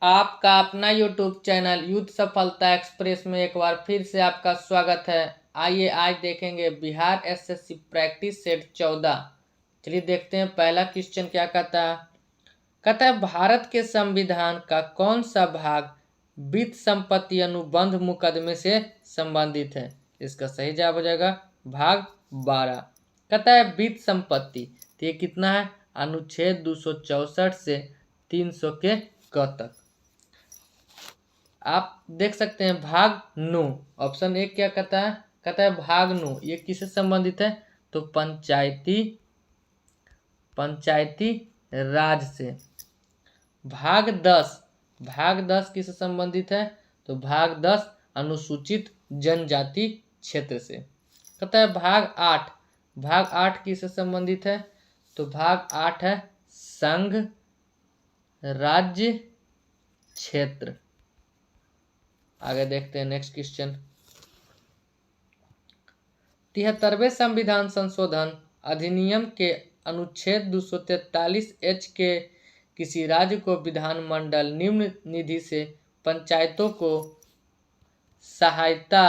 आपका अपना YouTube channel youth सफलता एक्सप्रेस में एक बार फिर से आपका स्वागत है। आइए आज देखेंगे बिहार एसएससी प्रैक्टिस सेट 14। चलिए देखते हैं पहला क्वेश्चन क्या कहता है। कहता है भारत के संविधान का कौन सा भाग वित्त संपत्ति अनुबंध मुकदमे से संबंधित है। इसका सही जवाब हो जाएगा भाग 12। कहता है वित्त संपत्ति, तो ये कितना है, अनुच्छेद 264 से 300 के क तक। आप देख सकते हैं भाग 9, ऑप्शन एक क्या कहता है भाग 9 ये किससे संबंधित है, तो पंचायती राज से। भाग 10 किससे संबंधित है, तो भाग 10 अनुसूचित जनजाति क्षेत्र से। कहता है भाग 8 किससे संबंधित है, तो भाग 8 है संघ राज्य क्षेत्र। आगे देखते हैं नेक्स्ट क्वेश्चन। 73वें संविधान संशोधन अधिनियम के अनुच्छेद 243H के किसी राज्य को विधानमंडल निम्न निधि से पंचायतों को सहायता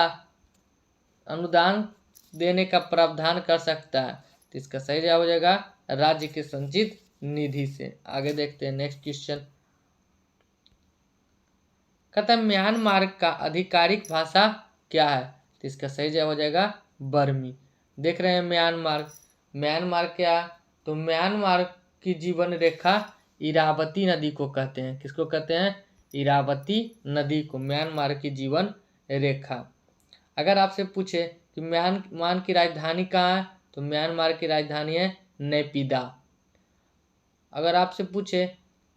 अनुदान देने का प्रावधान कर सकता है। तो इसका सही जवाब हो जाएगा राज्य के संचित निधि से। आगे देखते हैं नेक्स्ट क्वेश्चन। कहता है म्यांमार का आधिकारिक भाषा क्या है, तो इसका सही जवाब हो जाएगा बर्मी। देख रहे हैं म्यांमार क्या, तो म्यांमार की जीवन रेखा इरावती नदी को कहते हैं। किसको कहते हैं, इरावती नदी को म्यांमार की जीवन रेखा। अगर आपसे पूछे कि म्यांमार की राजधानी कहाँ है, तो म्यांमार की राजधानी है नेपिदा। अगर आपसे पूछे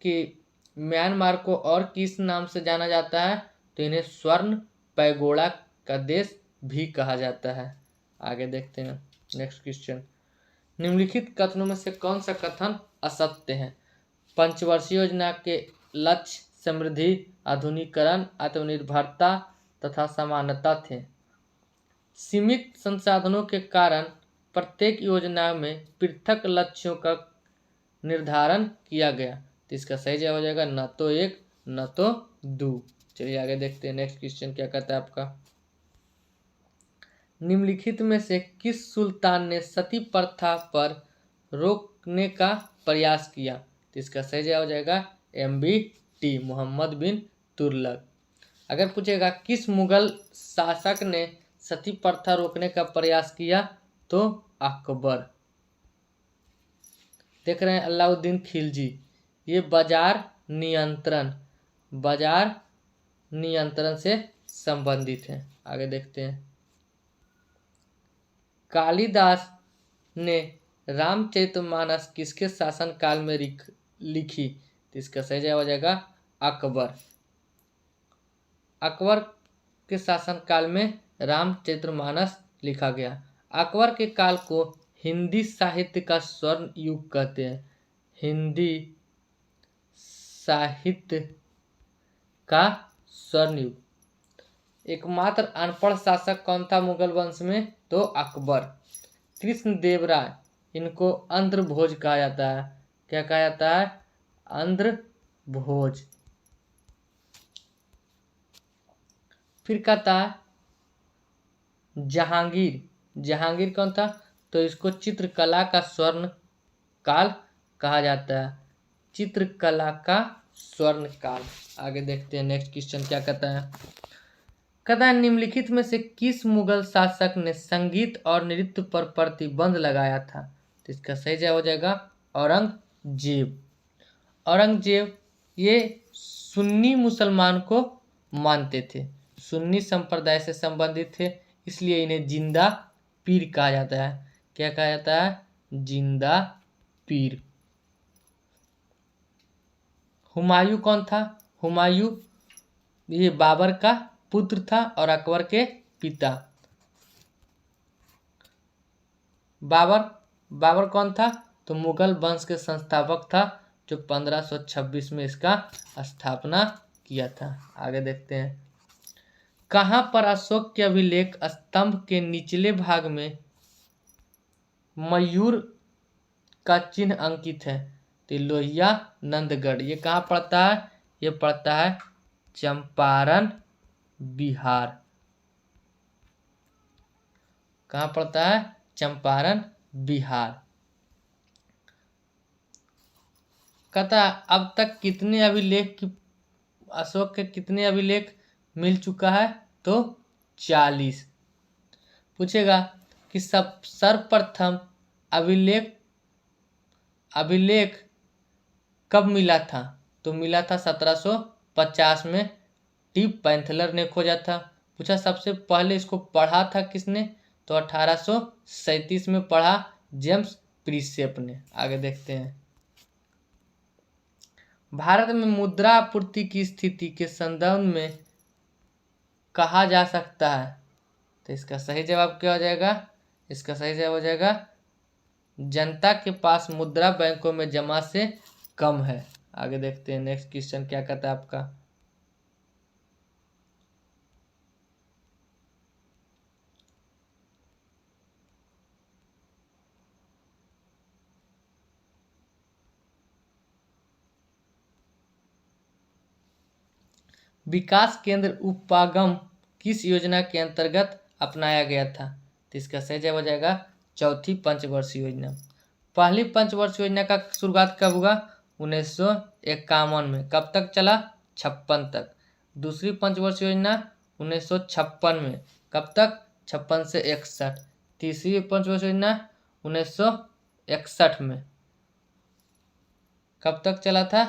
कि म्यांमार को और किस नाम से जाना जाता है, तो इन्हें स्वर्ण पैगोडा का देश भी कहा जाता है। आगे देखते हैं नेक्स्ट क्वेश्चन। निम्नलिखित कथनों में से कौन सा कथन असत्य है। पंचवर्षीय योजना के लक्ष्य समृद्धि, आधुनिकीकरण, आत्मनिर्भरता तथा समानता थे। सीमित संसाधनों के कारण प्रत्येक योजना में पृथक लक्ष्यों का निर्धारण किया गया। तो इसका सही जवाब हो जाएगा न तो 1 न तो 2। चलिए आगे देखते हैं नेक्स्ट क्वेश्चन क्या कहता है आपका। निम्नलिखित में से किस सुल्तान ने सती प्रथा पर रोकने का प्रयास किया। तो इसका सही जवाब हो जाएगा MBT मोहम्मद बिन तुगलक। अगर पूछेगा किस मुगल शासक ने सती प्रथा रोकने का प्रयास किया, तो अकबर। देख रहे हैं अलाउद्दीन खिलजी, ये बाजार नियंत्रण से संबंधित है। आगे देखते हैं। कालिदास ने रामचरितमानस किसके शासन काल में लिखी, तो इसका सही जवाब हो जाएगा अकबर। अकबर के शासन काल में रामचरितमानस लिखा गया। अकबर के काल को हिंदी साहित्य का स्वर्ण युग कहते हैं। हिंदी साहित्य का स्वर्ण युग। एकमात्र अनपढ़ शासक कौन था मुगल वंश में, तो अकबर। कृष्णदेवराय, इनको आंध्रभोज कहा जाता है। क्या कहा जाता है, आंध्रभोज। फिर कहता है जहांगीर कौन था, तो इसको चित्रकला का स्वर्ण काल कहा जाता है। चित्रकला का स्वर्ण काल। आगे देखते हैं नेक्स्ट क्वेश्चन क्या कहता है। कहता है निम्नलिखित में से किस मुगल शासक ने संगीत और नृत्य पर प्रतिबंध लगाया था। तो इसका सही जवाब हो जाएगा औरंगजेब ये सुन्नी मुसलमान को मानते थे, सुन्नी संप्रदाय से संबंधित थे, इसलिए इन्हें जिंदा पीर कहा जाता है। क्या कहा जाता है, जिंदा पीर। हुमायूं कौन था, हुमायूं ये बाबर का पुत्र था और अकबर के पिता। बाबर कौन था, तो मुगल वंश के संस्थापक था, जो 1526 में इसका स्थापना किया था। आगे देखते हैं। कहाँ पर अशोक के अभिलेख स्तंभ के निचले भाग में मयूर का चिन्ह अंकित है, तो लोहिया नंदगढ़। ये कहाँ पड़ता है, ये पड़ता है चंपारण बिहार। कहाँ पड़ता है? चंपारण बिहार। कहता है अब तक कितने अभिलेख की अशोक के कितने अभिलेख मिल चुका है? तो 40। पूछेगा कि सब सर्वप्रथम अभिलेख अभिलेख कब मिला था? तो मिला था 1750 में, टी पैंथलर ने खोजा था। पूछा सबसे पहले इसको पढ़ा था किसने? तो 1837 में पढ़ा जेम्स प्रिसेप ने। आगे देखते हैं। भारत में मुद्रा आपूर्ति की स्थिति के संदर्भ में कहा जा सकता है? तो इसका सही जवाब क्या हो जाएगा? इसका सही जवाब हो जाएगा जनता के पास मुद्रा बैंकों में जमा से कम है। आगे देखते हैं नेक्स्ट क्वेश्चन क्या कहता है आपका। विकास केंद्र उपागम किस योजना के अंतर्गत अपनाया गया था? तो इसका सही जवाब हो जाएगा चौथी पंचवर्षीय योजना। पहली पंचवर्षीय योजना का शुरुआत कब हुआ? 1951 में। कब तक चला? 56 तक। दूसरी पंचवर्षीय योजना 1956 में। कब तक? 56 से 61। तीसरी पंचवर्षीय योजना 1961 में। कब तक चला था?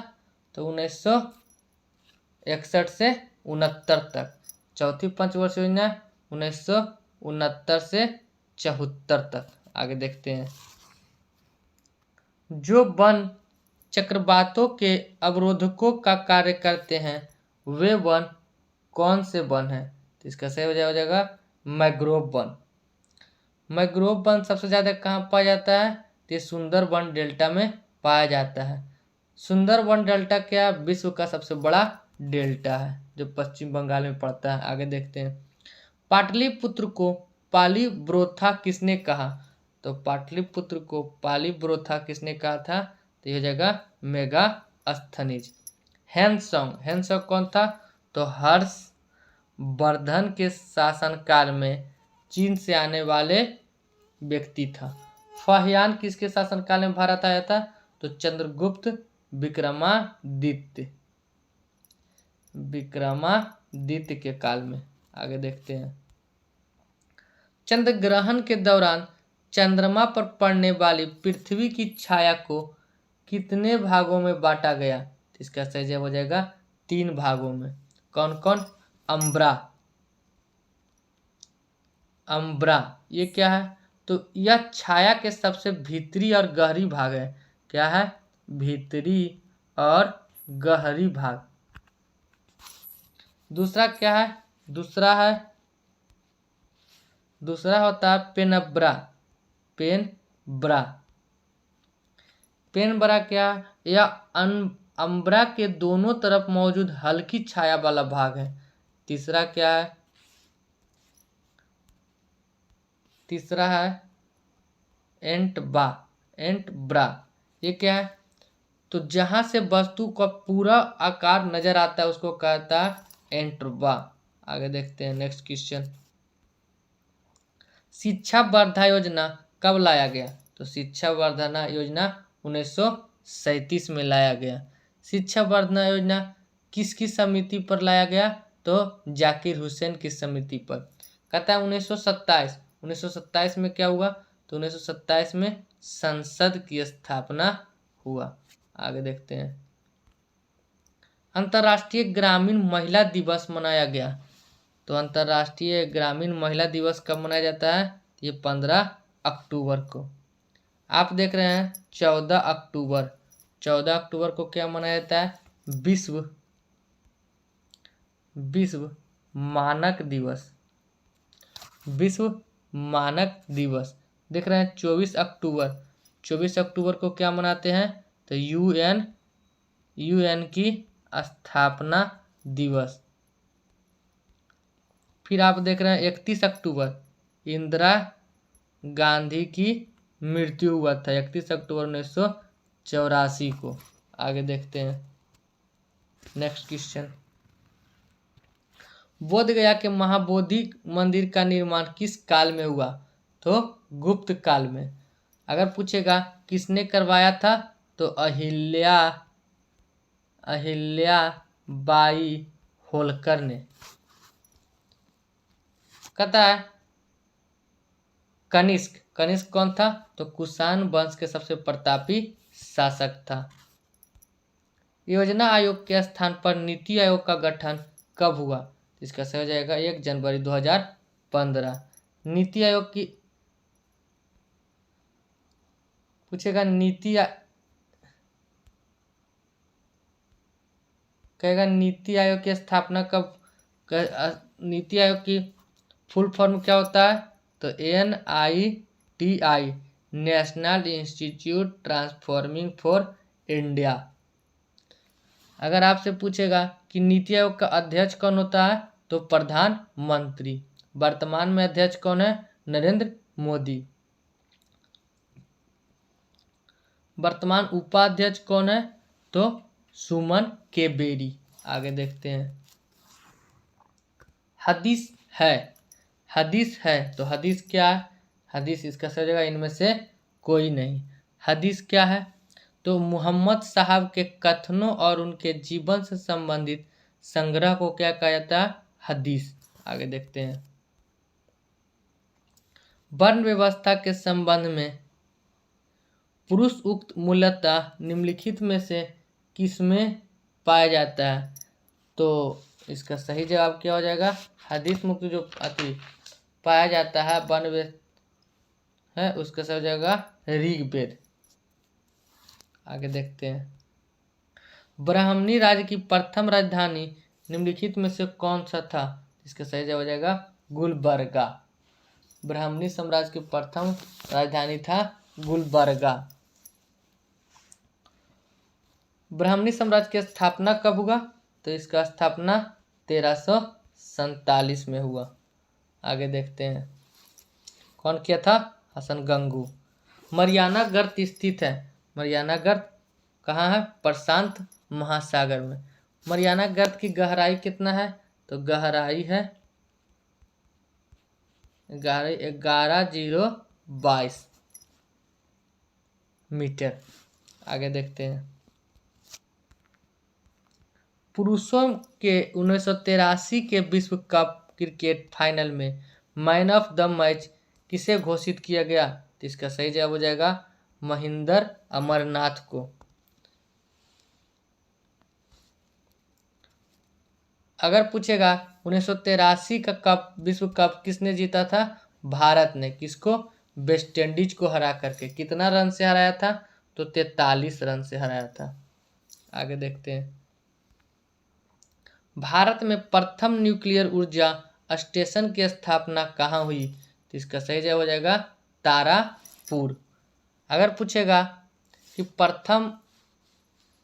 तो 1961 से 69 तक। चौथी पंचवर्षीय योजना 1969 से 74 तक। आगे देखते हैं। जो वन चक्रवातों के अवरोधकों का कार्य करते हैं वे वन कौन से वन हैं? तो इसका सही हो जाएगा मैंग्रोव वन। मैंग्रोव वन सबसे ज़्यादा कहाँ पाया जाता है? तो ये सुंदरबन डेल्टा में पाया जाता है। सुंदरबन डेल्टा क्या? विश्व का सबसे बड़ा डेल्टा है जो पश्चिम बंगाल में पड़ता है। आगे देखते हैं। पाटलिपुत्र को पालीब्रोथा किसने कहा? तो पाटलिपुत्र को पालीब्रोथा किसने कहा था? तो यह जगह मेगास्थनीज। हैंसोंग कौन था? तो हर्षवर्धन के शासनकाल में चीन से आने वाले व्यक्ति था। फाहियान किसके शासनकाल में भारत आया था? तो चंद्रगुप्त विक्रमादित्य के काल में। आगे देखते हैं। चंद्र ग्रहण के दौरान चंद्रमा पर पड़ने वाली पृथ्वी की छाया को कितने भागों में बांटा गया? इसका सही जवाब हो जाएगा 3 भागों में। कौन कौन? अम्ब्रा ये क्या है? तो यह छाया के सबसे भीतरी और गहरी भाग है। क्या है? भीतरी और गहरी भाग। दूसरा क्या है? दूसरा होता है पेनब्रा क्या? यह अम्ब्रा के दोनों तरफ मौजूद हल्की छाया वाला भाग है। तीसरा क्या है? तीसरा है एंटब्रा। ये क्या है? तो जहां से वस्तु का पूरा आकार नजर आता है उसको कहता है एंट्रबा। आगे देखते हैं नेक्स्ट क्वेश्चन। शिक्षा वर्धा योजना कब लाया गया? तो शिक्षा वर्धना योजना 1937 में लाया गया। शिक्षा वर्धना योजना किसकी समिति पर लाया गया? तो जाकिर हुसैन की समिति पर। कहता है 1927 में क्या हुआ? तो 1927 में संसद की स्थापना हुआ। आगे देखते हैं। अंतर्राष्ट्रीय ग्रामीण महिला दिवस मनाया गया। तो अंतर्राष्ट्रीय ग्रामीण महिला दिवस कब मनाया जाता है? ये 15 अक्टूबर को। आप देख रहे हैं 14 अक्टूबर। 14 अक्टूबर को क्या मनाया जाता है? विश्व मानक दिवस। विश्व मानक दिवस। देख रहे हैं 24 अक्टूबर को क्या मनाते हैं? तो यूएन की स्थापना दिवस। फिर आप देख रहे हैं 31 अक्टूबर इंदिरा गांधी की मृत्यु हुआ था 31 अक्टूबर 1984 को। आगे देखते हैं। नेक्स्ट क्वेश्चन, बोध गया के महाबोधि मंदिर का निर्माण किस काल में हुआ? तो गुप्त काल में। अगर पूछेगा किसने करवाया था, तो अहिल्या बाई होलकर ने। कहता है कनिष्क कौन था? तो कुषाण वंश के सबसे प्रतापी शासक था। योजना आयोग के स्थान पर नीति आयोग का गठन कब हुआ? इसका सही हो जाएगा 1 जनवरी 2015। नीति आयोग की पूछेगा कहेगा नीति आयोग की स्थापना कब? नीति आयोग की फुल फॉर्म क्या होता है? तो NITI, national institute transforming for India. अगर आपसे पूछेगा कि नीति आयोग का अध्यक्ष कौन होता है, तो प्रधानमंत्री। वर्तमान में अध्यक्ष कौन है? नरेंद्र मोदी। वर्तमान उपाध्यक्ष कौन है? तो सुमन के बेरी। आगे देखते हैं, हदीस है तो हदीस क्या है? हदीस इसका सही जगह इनमें से कोई नहीं। हदीस क्या है? तो मुहम्मद साहब के कथनों और उनके जीवन से संबंधित संग्रह को क्या कहा जाता है? हदीस। आगे देखते हैं, वर्ण व्यवस्था के संबंध में पुरुष उक्त मूलतः निम्नलिखित में से किसमें पाया जाता है? तो इसका सही जवाब क्या हो जाएगा? हदीस मुक्त जो पाया जाता है वर्ण है, उसका सही हो जाएगा ऋग्वेद। आगे देखते हैं, ब्राह्मणी राज्य की प्रथम राजधानी निम्नलिखित में से कौन सा था? इसका सही जवाब हो जाएगा गुलबर्गा। ब्राह्मणी साम्राज्य की प्रथम राजधानी था गुलबर्गा। ब्राह्मणी साम्राज्य की स्थापना कब हुआ? तो इसका स्थापना 1347 में हुआ। आगे देखते हैं, कौन किया था? हसन गंगू। मरियाना गर्त स्थित है। मरियाना गर्त कहाँ है? प्रशांत महासागर में। मरियाना गर्त की गहराई कितना है? तो गहराई है 11,022 मीटर। आगे देखते हैं, पुरुषों के 1983 के विश्व कप क्रिकेट फाइनल में मैन ऑफ द मैच किसे घोषित किया गया? तो इसका सही जवाब हो जाएगा महेंद्र अमरनाथ को। अगर पूछेगा 1983 का कप विश्व कप किसने जीता था? भारत ने। किसको? वेस्ट इंडीज को हरा करके। कितना रन से हराया था? तो 43 रन से हराया था। आगे देखते हैं, भारत में प्रथम न्यूक्लियर ऊर्जा स्टेशन की स्थापना कहाँ हुई? तो इसका सही जवाब हो जाएगा तारापुर। अगर पूछेगा कि प्रथम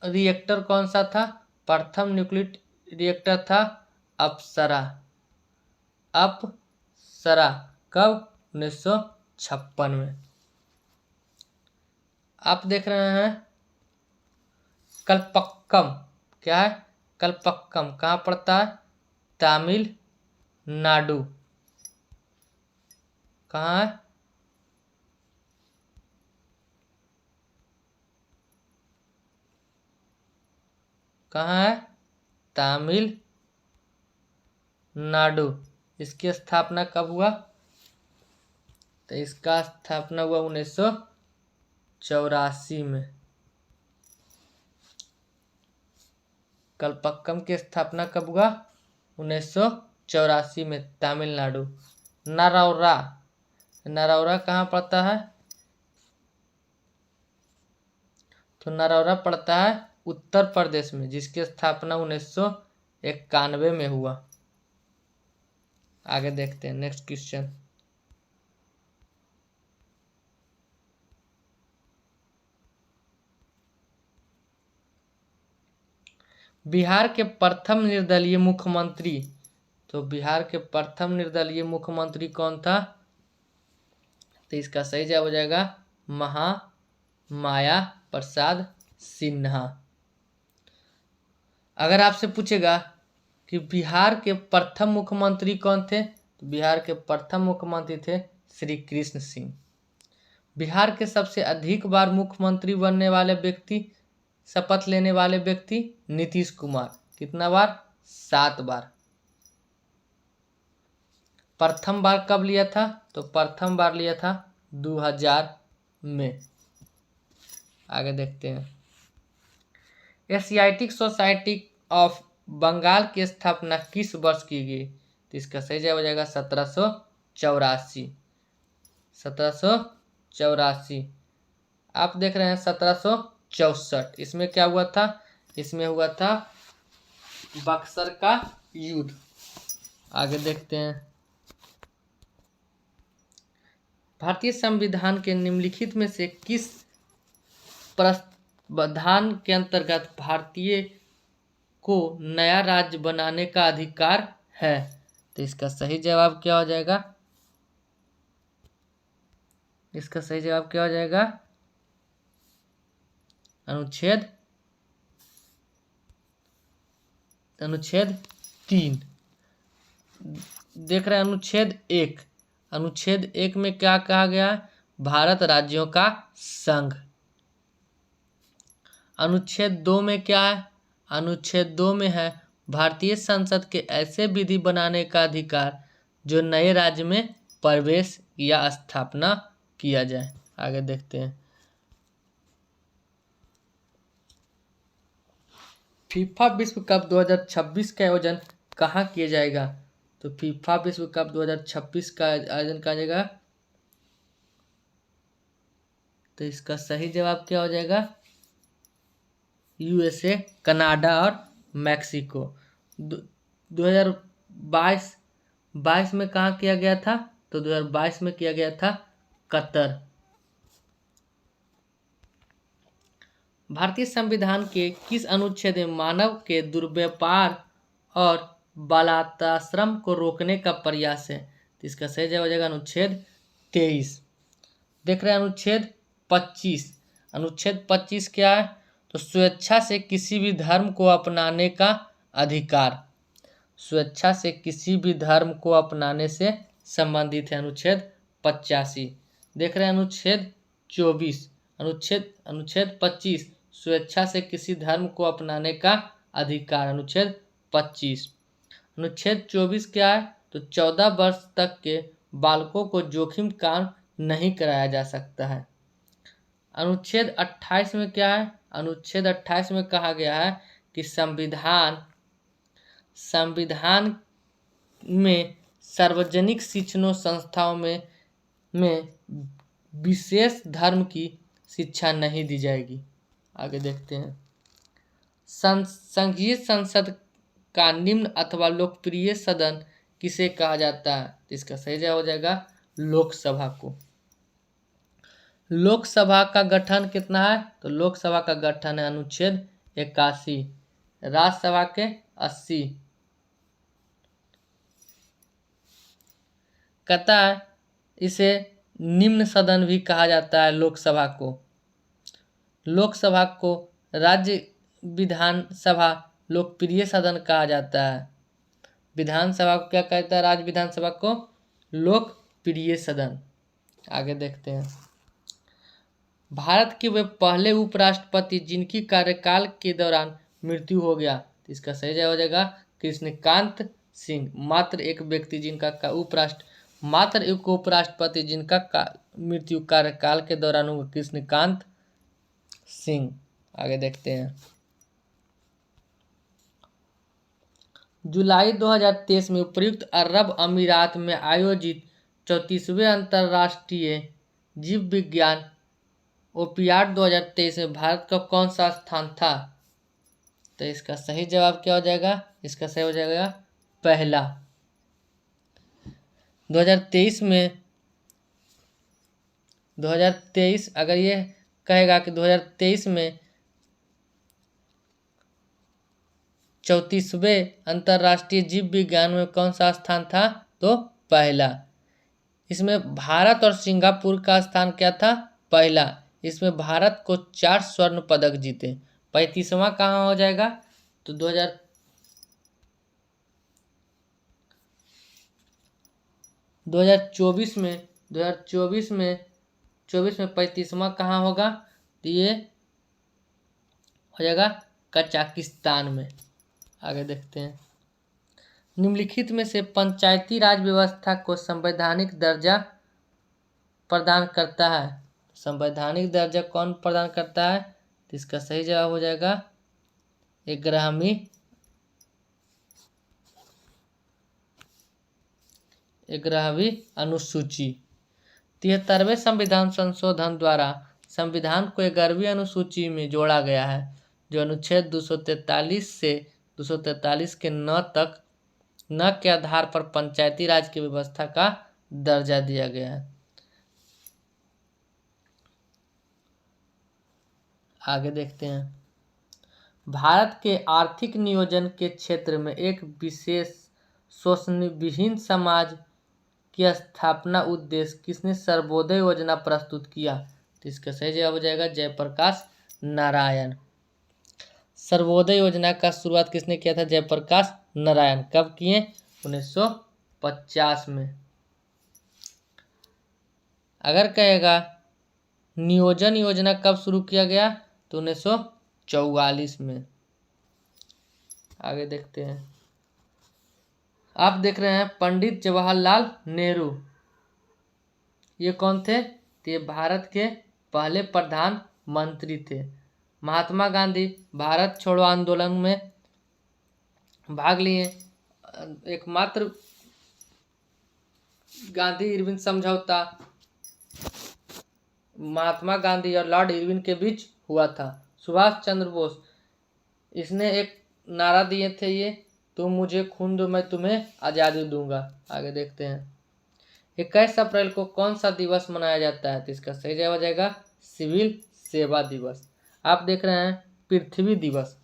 रिएक्टर कौन सा था? प्रथम न्यूक्लियर रिएक्टर था अप्सरा। कब? 1956 में। आप देख रहे हैं कल्पक्कम। क्या है? कल्पक्कम कहाँ पड़ता है? तमिलनाडु। कहाँ है? कहाँ है? तमिलनाडु। इसकी स्थापना कब हुआ? तो इसका स्थापना हुआ 1984 में। कल्पक्कम की स्थापना कब हुआ? 1984 में, तमिलनाडु। नरौरा कहाँ पड़ता है? तो नरौरा पड़ता है उत्तर प्रदेश में, जिसकी स्थापना 1991 में हुआ। आगे देखते हैं, नेक्स्ट क्वेश्चन, बिहार के प्रथम निर्दलीय मुख्यमंत्री। तो बिहार के प्रथम निर्दलीय मुख्यमंत्री कौन था? तो इसका सही जवाब हो जाएगा महामाया प्रसाद सिन्हा। अगर आपसे पूछेगा कि बिहार के प्रथम मुख्यमंत्री कौन थे, तो बिहार के प्रथम मुख्यमंत्री थे श्री कृष्ण सिंह। बिहार के सबसे अधिक बार मुख्यमंत्री बनने वाले व्यक्ति, शपथ लेने वाले व्यक्ति नीतीश कुमार। कितना बार? 7 बार। प्रथम बार कब लिया था? तो प्रथम बार लिया था 2000 में। आगे देखते हैं। एशियाटिक सोसाइटी ऑफ बंगाल की स्थापना किस वर्ष की गई? तो इसका सही जवाब हो जाएगा 1784। 1784। आप देख रहे हैं 1764। इसमें क्या हुआ था? इसमें हुआ था बक्सर का युद्ध। आगे देखते हैं। भारतीय संविधान के निम्नलिखित में से किस प्रावधान के अंतर्गत भारतीय को नया राज्य बनाने का अधिकार है? तो इसका सही जवाब क्या हो जाएगा? इसका सही जवाब क्या हो जाएगा? अनुच्छेद 3। देख रहे हैं अनुच्छेद 1। अनुच्छेद 1 में क्या कहा गया है? भारत राज्यों का संघ। अनुच्छेद 2 में क्या है? अनुच्छेद 2 में है भारतीय संसद के ऐसे विधि बनाने का अधिकार जो नए राज्य में प्रवेश या स्थापना किया जाए। आगे देखते हैं। फीफा विश्व कप 2026 का आयोजन कहाँ किया जाएगा? तो फीफा विश्व कप 2026 का आयोजन कहा जाएगा। तो इसका सही जवाब क्या हो जाएगा? यूएसए, कनाडा और मैक्सिको। 2022 में कहाँ किया गया था? तो 2022 में किया गया था कतर। भारतीय संविधान के किस अनुच्छेद में मानव के दुर्व्यापार और बालाताश्रम को रोकने का प्रयास है? तो इसका सही जवाब हो जाएगा अनुच्छेद 23। देख रहे हैं अनुच्छेद 25। अनुच्छेद 25 क्या है? तो स्वेच्छा से किसी भी धर्म को अपनाने का अधिकार। स्वेच्छा से किसी भी धर्म को अपनाने से संबंधित है अनुच्छेद 85। देख रहे हैं अनुच्छेद 24। अनुच्छेद 25 स्वेच्छा से किसी धर्म को अपनाने का अधिकार। अनुच्छेद 25। अनुच्छेद 24 क्या है? तो 14 वर्ष तक के बालकों को जोखिम काम नहीं कराया जा सकता है। अनुच्छेद 28 में क्या है? अनुच्छेद 28 में कहा गया है कि संविधान में सार्वजनिक शिक्षण संस्थाओं में विशेष धर्म की शिक्षा नहीं दी जाएगी। आगे देखते हैं। संघीय संसद का निम्न अथवा लोकप्रिय सदन किसे कहा जाता है? इसका सही जवाब हो जाएगा लोकसभा को। लोकसभा का गठन कितना है? तो लोकसभा का गठन है अनुच्छेद 81। राज्यसभा के 80। कहता है इसे निम्न सदन भी कहा जाता है लोकसभा को। लोकसभा को राज्य विधानसभा लोकप्रिय सदन कहा जाता है। विधानसभा को क्या कहता है? राज्य विधानसभा को लोकप्रिय सदन। आगे देखते हैं। भारत के वे पहले उपराष्ट्रपति जिनकी कार्यकाल के दौरान मृत्यु हो गया। इसका सही जवाब हो जाएगा कृष्णकांत सिंह। मात्र एक उपराष्ट्रपति जिनका मृत्यु कार्यकाल के दौरान हुआ, कृष्णकांत सिंह। आगे देखते हैं। जुलाई 2023 में उपयुक्त अरब अमीरात में आयोजित 34वें अंतर्राष्ट्रीय जीव विज्ञान ओलंपियाड 2023 में भारत का कौन सा स्थान था? तो इसका सही जवाब क्या हो जाएगा? इसका सही हो जाएगा पहला। 2023 अगर ये कहेगा कि 2023 में 34वें अंतर्राष्ट्रीय जीव विज्ञान में कौन सा स्थान था? तो पहला। इसमें भारत और सिंगापुर का स्थान क्या था? पहला। इसमें भारत को 4 स्वर्ण पदक जीते। 35वां कहाँ हो जाएगा? तो 2024 में 35वां कहाँ होगा? तो ये हो जाएगा कजाकिस्तान में। आगे देखते हैं। निम्नलिखित में से पंचायती राज व्यवस्था को संवैधानिक दर्जा प्रदान करता है। संवैधानिक दर्जा कौन प्रदान करता है? तो इसका सही जवाब हो जाएगा 11वीं अनुसूची। 73वें संविधान संशोधन द्वारा संविधान को 11वीं अनुसूची में जोड़ा गया है, जो अनुच्छेद 243 से 243 के न के आधार पर पंचायती राज की व्यवस्था का दर्जा दिया गया है। आगे देखते हैं। भारत के आर्थिक नियोजन के क्षेत्र में एक विशेष शोषणविहीन समाज की स्थापना उद्देश्य किसने सर्वोदय योजना प्रस्तुत किया? तो इसका सही जवाब हो जाएगा जयप्रकाश नारायण। सर्वोदय योजना का शुरुआत किसने किया था? जयप्रकाश नारायण। कब किए? 1950 में। अगर कहेगा नियोजन योजना कब शुरू किया गया? तो 1944 में। आगे देखते हैं। आप देख रहे हैं पंडित जवाहरलाल नेहरू। ये कौन थे? तो ये भारत के पहले प्रधानमंत्री थे। महात्मा गांधी भारत छोड़ो आंदोलन में भाग लिए। एकमात्र गांधी इरविन समझौता महात्मा गांधी और लॉर्ड इरविन के बीच हुआ था। सुभाष चंद्र बोस, इसने एक नारा दिए थे, ये तुम मुझे खून दो मैं तुम्हें आज़ादी दूंगा। आगे देखते हैं। 21 अप्रैल को कौन सा दिवस मनाया जाता है? तो इसका सही जवाब हो जाएगा सिविल सेवा दिवस। आप देख रहे हैं पृथ्वी दिवस।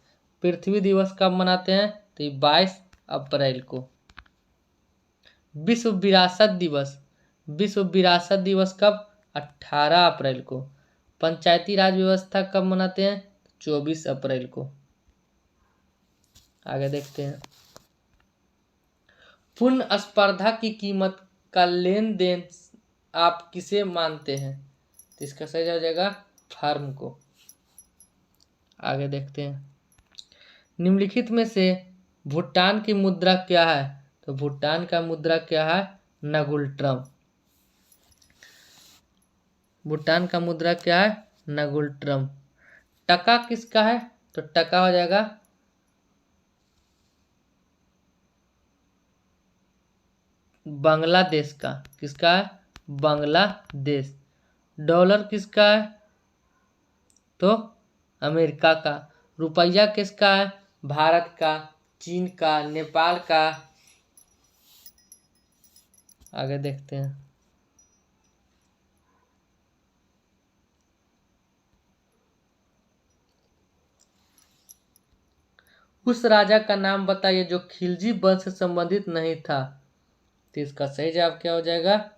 पृथ्वी दिवस कब मनाते हैं? तो 22 अप्रैल को। विश्व विरासत दिवस। विश्व विरासत दिवस कब? 18 अप्रैल को। पंचायती राज व्यवस्था कब मनाते हैं? 24 अप्रैल को। आगे देखते हैं। पूर्ण स्पर्धा की कीमत का लेन देन आप किसे मानते हैं? तो इसका सही हो जाएगा फर्म को। आगे देखते हैं। निम्नलिखित में से भूटान की मुद्रा क्या है? तो भूटान का मुद्रा क्या है? नगुल्ट्रम। भूटान का मुद्रा क्या है? नगुल्ट्रम। टका किसका है? तो टका हो जाएगा बांग्लादेश का। किसका है? बांग्लादेश। डॉलर किसका है? तो अमेरिका का। रुपया किसका है? भारत का, चीन का, नेपाल का। आगे देखते हैं। उस राजा का नाम बताइए जो खिलजी वंश से संबंधित नहीं था। तो इसका सही जवाब क्या हो जाएगा?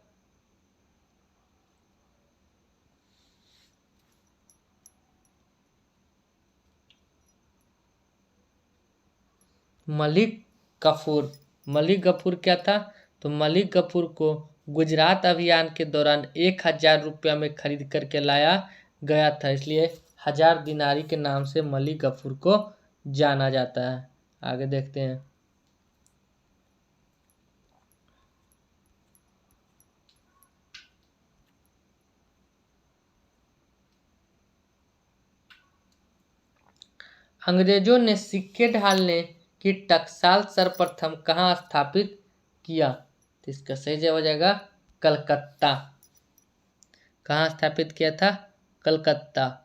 मलिक गफूर। मलिक गफूर क्या था? तो मलिक गफूर को गुजरात अभियान के दौरान 1000 रुपया में खरीद करके लाया गया था, इसलिए 1000 दिनारी के नाम से मलिक गफूर को जाना जाता है। आगे देखते हैं। अंग्रेजों ने सिक्के ढालने की टकसाल सर्वप्रथम कहाँ स्थापित किया? तो इसका सही जवाब हो जाएगा कलकत्ता। कहाँ स्थापित किया था? कलकत्ता।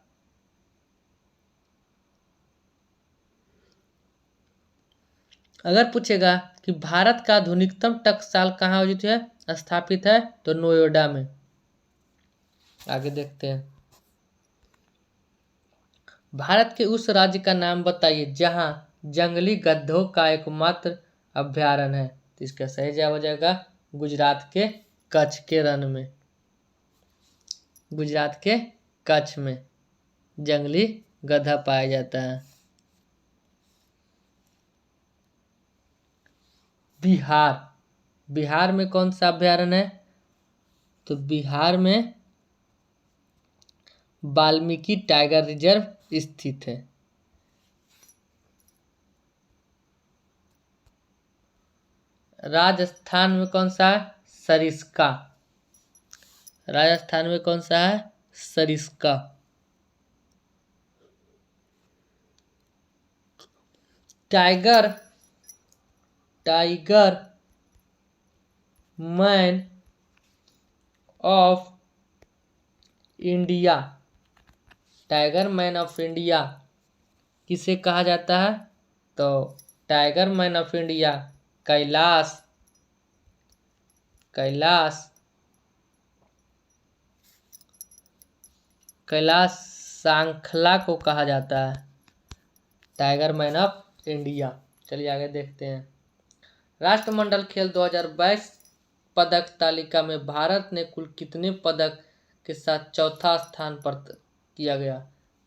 अगर पूछेगा कि भारत का आधुनिकतम टकसाल कहाँ आयोजित है, स्थापित है, तो नोएडा में। आगे देखते हैं। भारत के उस राज्य का नाम बताइए जहां जंगली गधों का एकमात्र अभयारण्य है। तो इसका सही जवाब हो जाएगा गुजरात के कच्छ के रण में। गुजरात के कच्छ में जंगली गधा पाया जाता है। बिहार। बिहार में कौन सा अभ्यारण्य है? तो बिहार में वाल्मीकि टाइगर रिजर्व स्थित है। राजस्थान में कौन सा है? सरिस्का। राजस्थान में कौन सा है? Sariska. Tiger tiger man of India. Tiger man of India किसे कहा जाता है? तो tiger man of India Kailash Kailash Kailash Sankhla को कहा जाता है टाइगर मैन ऑफ इंडिया। चलिए आगे देखते हैं। राष्ट्रमंडल खेल 2022 पदक तालिका में भारत ने कुल कितने पदक के साथ चौथा स्थान पर किया गया?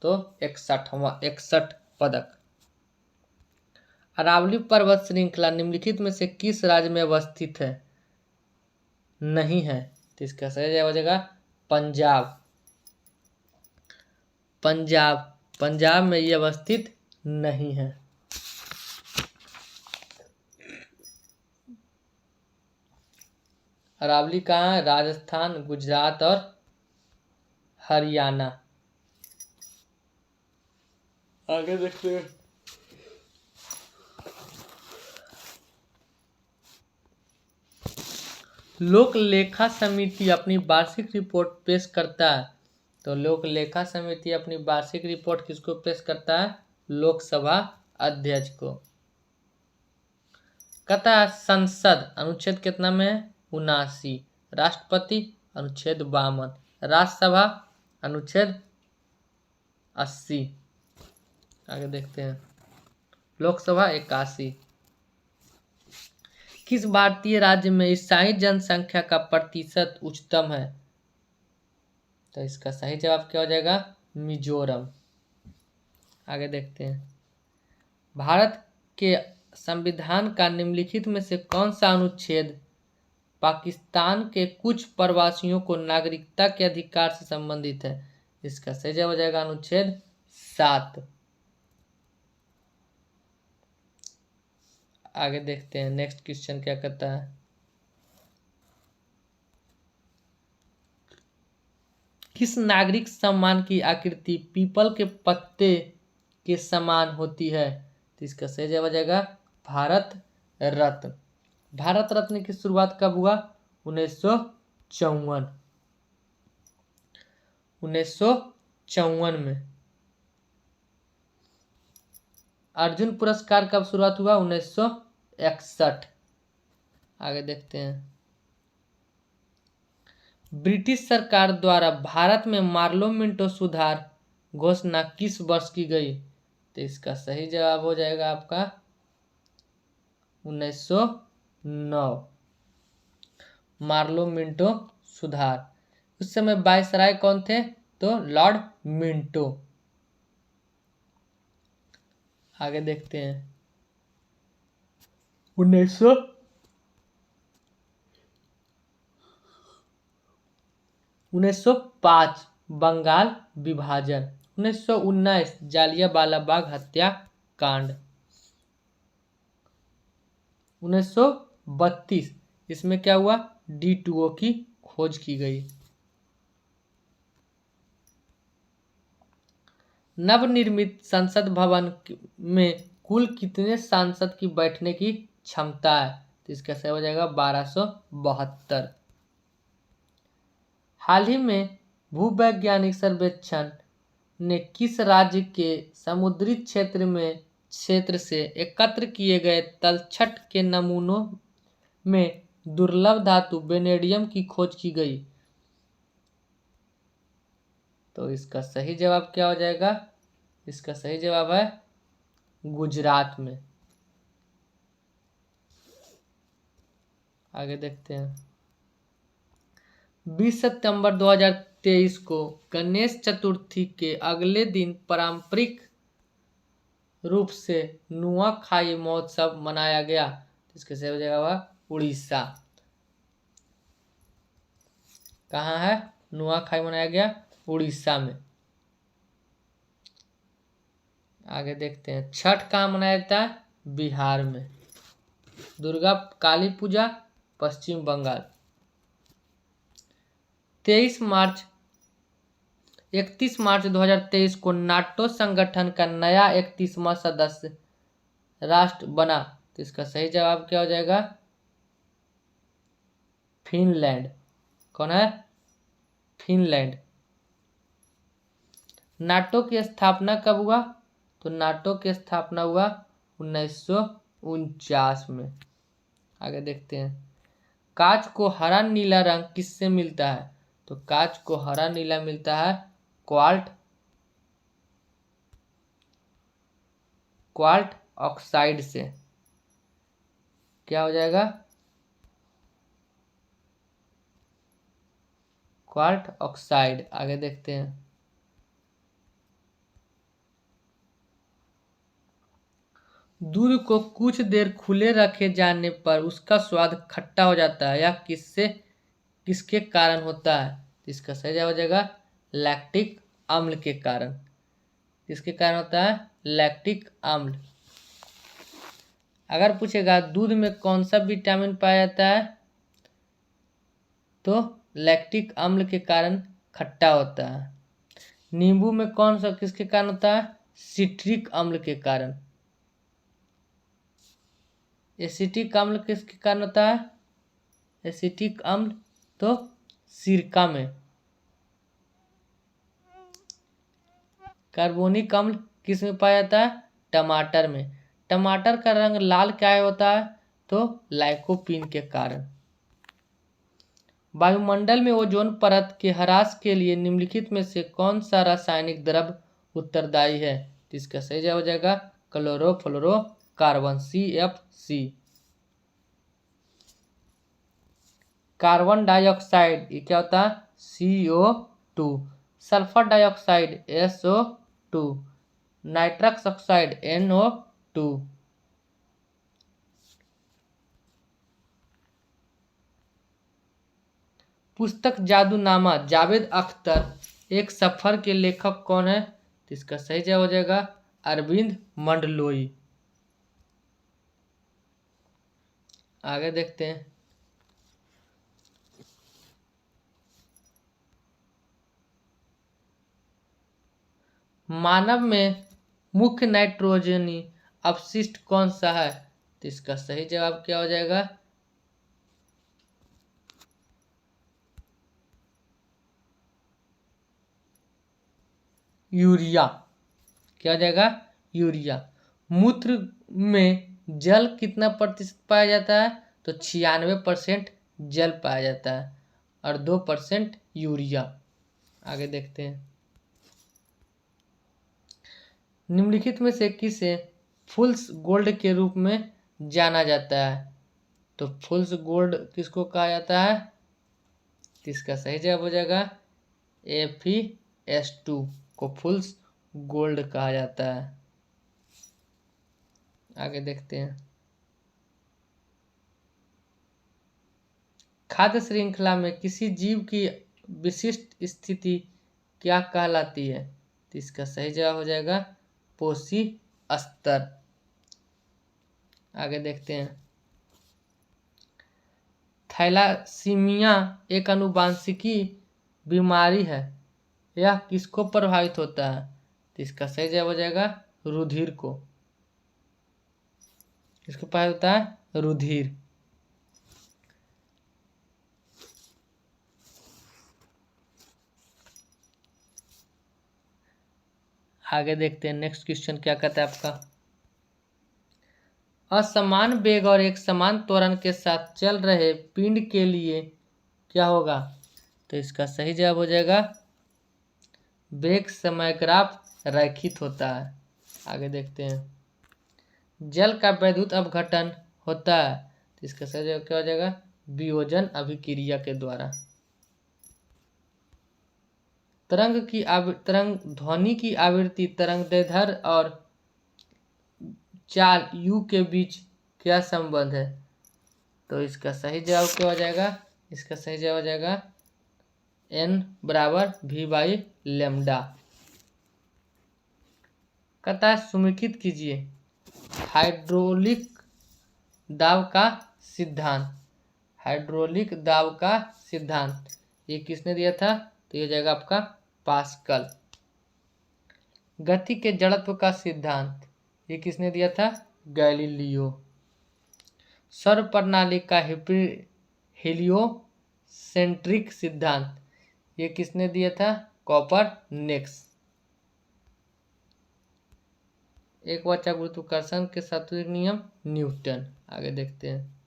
तो 61 पदक। अरावली पर्वत श्रृंखला निम्नलिखित में से किस राज्य में अवस्थित है? नहीं है, तो इसका सही जवाब हो जाएगा पंजाब। पंजाब में ये अवस्थित नहीं है। अरावली कहाँ है? राजस्थान, गुजरात और हरियाणा। आगे देखते हैं। लोक लेखा समिति अपनी वार्षिक रिपोर्ट पेश करता है। तो लोक लेखा समिति अपनी वार्षिक रिपोर्ट किसको पेश करता है? लोकसभा अध्यक्ष को। कहता है संसद अनुच्छेद कितना में है? 79। राष्ट्रपति अनुच्छेद 52। राज्यसभा अनुच्छेद 80। आगे देखते हैं। लोकसभा 81। किस भारतीय राज्य में ईसाई जनसंख्या का प्रतिशत उच्चतम है? तो इसका सही जवाब क्या हो जाएगा? मिजोरम। आगे देखते हैं। भारत के संविधान का निम्नलिखित में से कौन सा अनुच्छेद पाकिस्तान के कुछ प्रवासियों को नागरिकता के अधिकार से संबंधित है? इसका सही जवाब हो जाएगा अनुच्छेद 7। आगे देखते हैं नेक्स्ट क्वेश्चन क्या कहता है। किस नागरिक सम्मान की आकृति पीपल के पत्ते के समान होती है? तो इसका सही जवाब हो जाएगा भारत रत्न। भारत रत्न की शुरुआत कब हुआ? 1954। 1954 में। अर्जुन पुरस्कार कब शुरुआत हुआ? 1961। आगे देखते हैं। ब्रिटिश सरकार द्वारा भारत में मार्लो मिंटो सुधार घोषणा किस वर्ष की गई? तो इसका सही जवाब हो जाएगा आपका 1909। मार्लो मिंटो सुधार। उस समय वायसराय कौन थे? तो लॉर्ड मिंटो। आगे देखते हैं। 1905 बंगाल विभाजन। 1919 जालियांवाला बाग हत्याकांड। 1932 इसमें क्या हुआ? D2O की खोज की गई। नवनिर्मित संसद भवन में कुल कितने सांसद की बैठने की क्षमता है? तो इसका सही हो जाएगा 1272। हाल ही में भूवैज्ञानिक सर्वेक्षण ने किस राज्य के समुद्री क्षेत्र से एकत्र किए गए तलछट के नमूनों में दुर्लभ धातु वेनेडियम की खोज की गई? तो इसका सही जवाब क्या हो जाएगा? इसका सही जवाब है गुजरात में। आगे देखते हैं। 20 सितंबर 2023 को गणेश चतुर्थी के अगले दिन पारंपरिक रूप से नुआखाई महोत्सव मनाया गया। तो इसका सही हो जाएगा वह उड़ीसा। कहाँ है नुआखाई मनाया गया? उड़ीसा में। आगे देखते हैं, छठ कहाँ मनाया जाता है? बिहार में। दुर्गा काली पूजा पश्चिम बंगाल। 31 मार्च 2023 को नाटो संगठन का नया 31वां सदस्य राष्ट्र बना। तो इसका सही जवाब क्या हो जाएगा? फिनलैंड। कौन है? फिनलैंड। नाटो की स्थापना कब हुआ? तो नाटो की स्थापना हुआ 1949 में। आगे देखते हैं, कांच को हरा नीला रंग किससे मिलता है? तो कांच को हरा नीला मिलता है क्वार्ट ऑक्साइड से। क्या हो जाएगा? Quart oxide. आगे देखते हैं, दूध को कुछ देर खुले रखे जाने पर उसका स्वाद खट्टा हो जाता है, यह किसके कारण होता है? इसका सही जवाब हो जाएगा लैक्टिक अम्ल के कारण। किसके कारण होता है? लैक्टिक अम्ल। अगर पूछेगा दूध में कौन सा विटामिन पाया जाता है, तो लैक्टिक अम्ल के कारण खट्टा होता है। नींबू में कौन सा किसके कारण होता है? सिट्रिक अम्ल के कारण। एसिटिक अम्ल किसके कारण होता है? एसिटिक अम्ल तो सिरका में। कार्बोनिक अम्ल किस में पाया जाता है? टमाटर में। टमाटर का रंग लाल क्या होता है? तो लाइकोपीन के कारण। वायुमंडल में ओजोन परत के ह्रास के लिए निम्नलिखित में से कौन सा रासायनिक द्रव्य उत्तरदायी है? तो इसका सही जवाब हो जाएगा क्लोरोफ्लोरोकार्बन, CFC। कार्बन डाइऑक्साइड ये क्या होता है? CO2। Sulphur dioxide SO2। Nitrous oxide NO2। पुस्तक जादूनामा जावेद अख्तर एक सफर के लेखक कौन है? तो इसका सही जवाब हो जाएगा अरविंद मंडलोई। आगे देखते हैं, मानव में मुख्य नाइट्रोजनी अपशिष्ट कौन सा है? तो इसका सही जवाब क्या हो जाएगा? यूरिया। क्या हो जाएगा? यूरिया। मूत्र में जल कितना प्रतिशत पाया जाता है? तो 96% जल पाया जाता है और 2% यूरिया। आगे देखते हैं, निम्नलिखित में से किसे फुल्स गोल्ड के रूप में जाना जाता है? तो फुल्स गोल्ड किसको कहा जाता है? इसका सही जवाब हो जाएगा Fe2 को फुल्स गोल्ड कहा जाता है। आगे देखते हैं, खाद्य श्रृंखला में किसी जीव की विशिष्ट स्थिति क्या कहलाती है? तो इसका सही जवाब हो जाएगा पोषी स्तर। आगे देखते हैं, थैलासीमिया एक आनुवांशिकी बीमारी है, यह किसको प्रभावित होता है? तो इसका सही जवाब हो जाएगा रुधिर को। किसको प्रभावित होता है? रुधिर। आगे देखते हैं, नेक्स्ट क्वेश्चन क्या कहता है आपका, असमान वेग और एक समान त्वरण के साथ चल रहे पिंड के लिए क्या होगा? तो इसका सही जवाब हो जाएगा वेग समय ग्राफ रैखिक होता है। आगे देखते हैं, जल का वैद्युत अपघटन होता है, तो इसका सही जवाब क्या हो जाएगा? वियोजन अभिक्रिया के द्वारा। तरंग ध्वनि की आवृत्ति तरंग दैर्ध्य और चाल u के बीच क्या संबंध है? तो इसका सही जवाब क्या हो जाएगा? इसका सही जवाब हो जाएगा n बराबर v बाई लेमडा। कहता है सुमेलित कीजिए हाइड्रोलिक दाब का सिद्धांत। हाइड्रोलिक दाब का सिद्धांत ये किसने दिया था? तो ये जाएगा आपका पास्कल। गति के जड़त्व का सिद्धांत ये किसने दिया था? गैलीलियो। सौर प्रणाली का हेलियोसेंट्रिक सिद्धांत ये किसने दिया था? कोपरनिकस। एक बचा गुरुत्वाकर्षण के सात्विक नियम न्यूटन। आगे देखते हैं।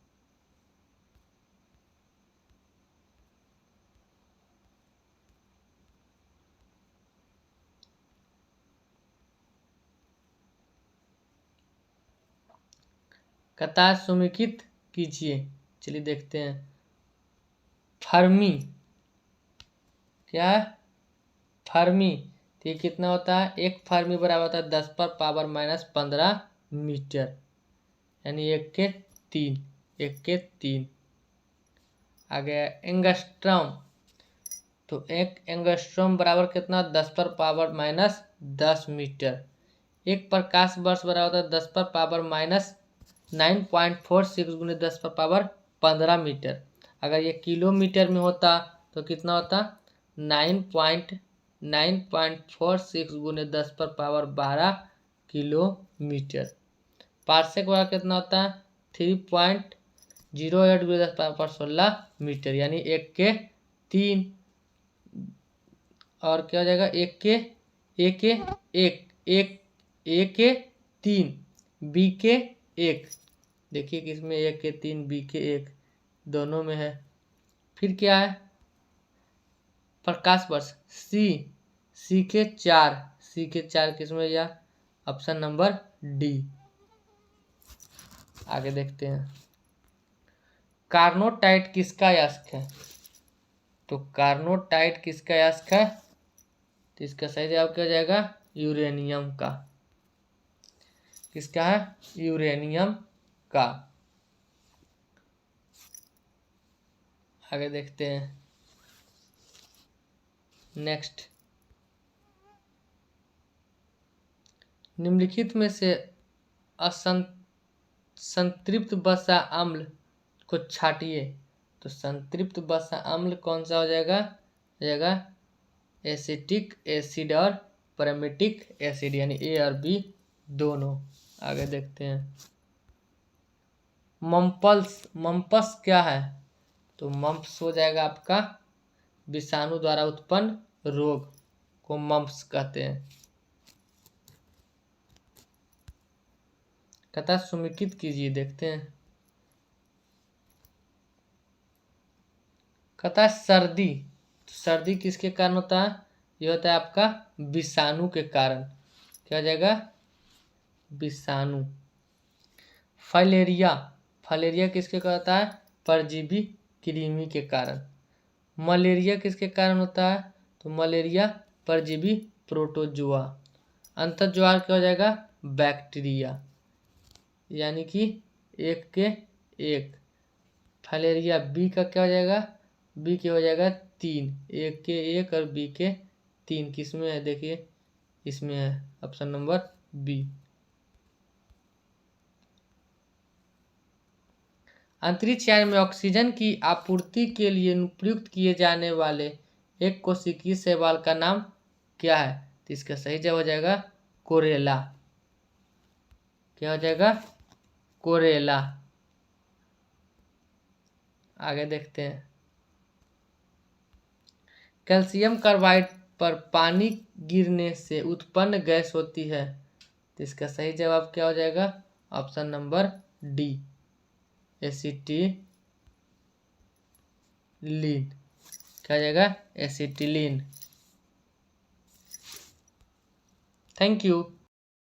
कतार सुमेलित कीजिए। चलिए देखते हैं। फर्मी क्या है? फर्मी तो ये कितना होता है? एक फर्मी बराबर होता है 10 पर पावर माइनस 15 मीटर, यानी 1 के 3। 1 के 3। आ गया एंगस्ट्रॉम। तो एक एंगस्ट्रॉम बराबर कितना? 10 पर पावर माइनस 10 मीटर। एक प्रकाश वर्ष बराबर होता है 10 पर पावर माइनस 9.46 गुने 10 पर पावर 15 मीटर। अगर ये किलोमीटर में होता तो कितना होता? 9.46 गुने 10 पर पावर 12 किलोमीटर। पार्सेक बराबर कितना होता है? 3.08 गुने 10 पावर 16 मीटर, यानी 1 के 3। और क्या हो जाएगा? 1 के 3 बी के 1। देखिए किसमें 1 के 3 बी के 1 दोनों में है। फिर क्या है? प्रकाश वर्ष सी के 4। सी के 4 किसमें? या ऑप्शन नंबर डी। आगे देखते हैं। कार्नोटाइट किसका अयस्क है? तो कार्नोटाइट किसका अयस्क है? तो इसका सही जवाब क्या हो जाएगा? यूरेनियम का। किसका है? यूरेनियम का। आगे देखते हैं। नेक्स्ट, निम्नलिखित में से संतृप्त वसा अम्ल को छांटिए। तो संतृप्त वसा अम्ल कौन सा हो जाएगा? हो जाएगा एसिटिक एसिड और पैरामेटिक एसिड, यानी ए और बी दोनों। आगे देखते हैं। मम्पस क्या है? तो मम्प्स हो जाएगा आपका विषाणु द्वारा उत्पन्न रोग को मम्प्स कहते हैं। कथा सुमेलित कीजिए, देखते हैं। कथा सर्दी। सर्दी किसके कारण होता है? ये होता है आपका विषाणु के कारण। क्या हो जाएगा? विषाणु। फाइलेरिया किसके कारण होता है? परजीवी कृमि के कारण। मलेरिया किसके कारण होता है? तो मलेरिया परजीवी प्रोटोजोआ। अंतर्ज्वार क्या हो जाएगा? बैक्टीरिया, यानी कि 1 के 1। फाइलेरिया बी का क्या हो जाएगा? बी के हो जाएगा 3। 1 के 1 और बी के 3 किसमें है? देखिए इसमें है ऑप्शन नंबर बी। अंतरिक्ष यान में ऑक्सीजन की आपूर्ति के लिए प्रयुक्त किए जाने वाले एक कोशिकीय शैवाल का नाम क्या है? तो इसका सही जवाब हो जाएगा कोरेला। क्या हो जाएगा? कोरेला। आगे देखते हैं। कैल्शियम कार्बाइड पर पानी गिरने से उत्पन्न गैस होती है। तो इसका सही जवाब क्या हो जाएगा? Option number D, acetylene. क्या हो जाएगा? एसिटिलीन। Thank you.